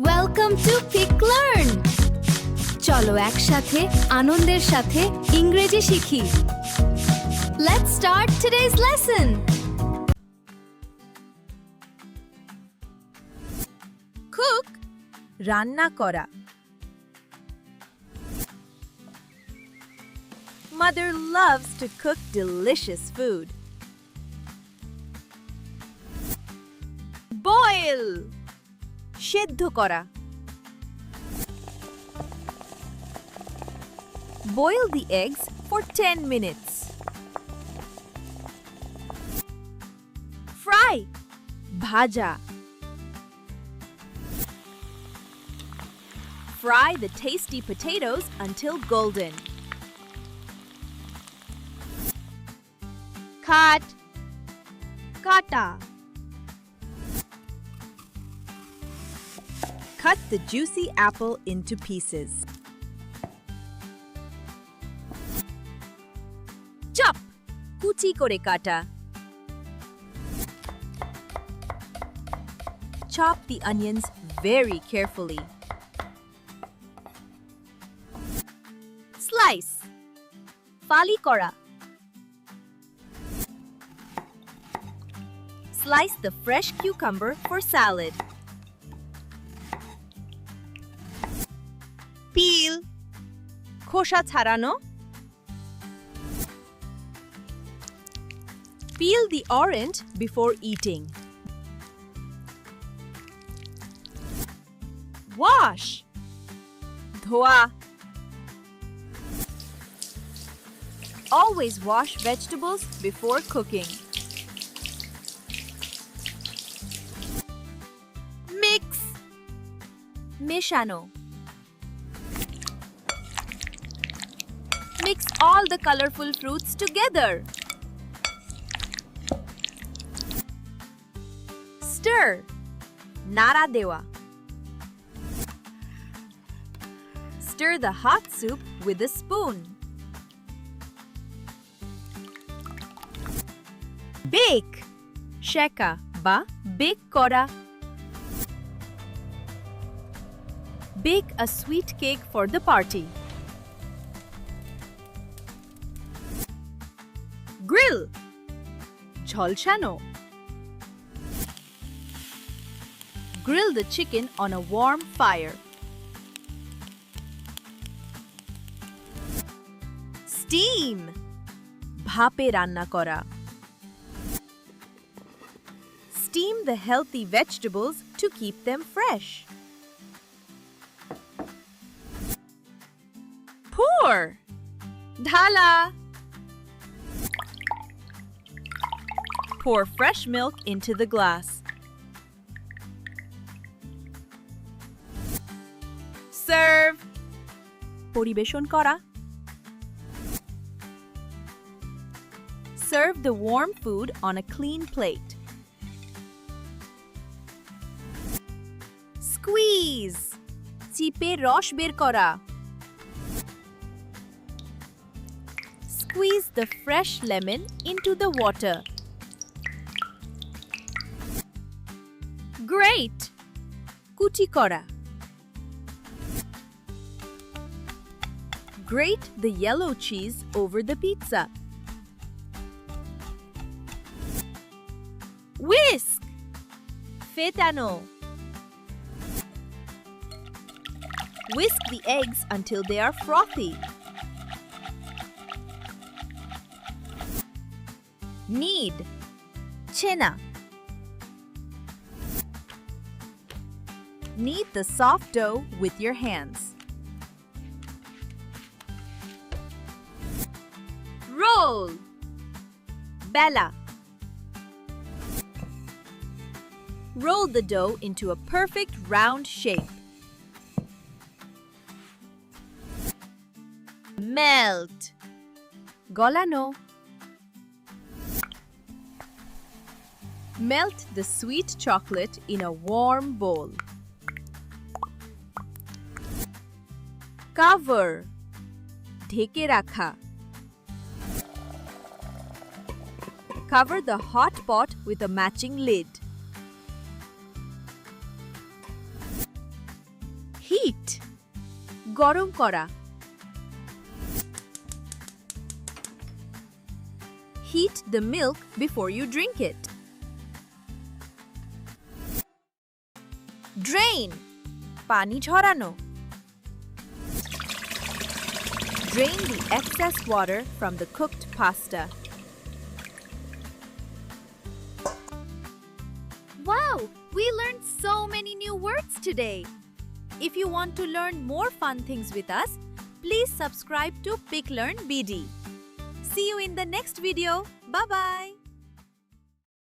Welcome to PicLearn! চলো একসাথে আনন্দের সাথে ইংরেজি শিখি। Let's start today's lesson. Cook রান্না করা। Mother loves to cook delicious food. Boil সেদ্ধ করা। Boil the eggs for 10 minutes. Fry ভাজা। Fry the tasty potatoes until golden. Cut কাটা। Cut the juicy apple into pieces. Chop কুচি করে কাটা। Chop the onions very carefully. Slice ফালি করা। Slice the fresh cucumber for salad. Peel খোসা ছাড়ানো। Peel the orange before eating. Wash ধোয়া। Always wash vegetables before cooking. Mix মেশানো। Mix all the colorful fruits together. Stir নাড়া দেওয়া। Stir the hot soup with a spoon. Bake সেকা বা bake করা। Bake a sweet cake for the party. Grill ঝলসানো। Grill the chicken on a warm fire. Steam ভাপে রান্না করা। Steam the healthy vegetables to keep them fresh. Pour ঢালা। Pour fresh milk into the glass. Serve পরিবেশন করা। Serve the warm food on a clean plate. Squeeze চিপে রস বের করা। Squeeze the fresh lemon into the water. Grate কুচি করা। Grate the yellow cheese over the pizza. Whisk ফেটানো। Whisk the eggs until they are frothy. Knead chhena. Knead the soft dough with your hands. Roll Bela. Roll the dough into a perfect round shape. Melt গলানো। Melt the sweet chocolate in a warm bowl. Cover ঢেকে রাখা। Cover the hot pot with a matching lid. Heat. গরম করা. Heat the milk before you drink it. Drain. পানি ঝরানো. Drain the excess water from the cooked pasta. Wow, we learned so many new words today. If you want to learn more fun things with us, please subscribe to PicLearn BD. See you in the next video. Bye-bye.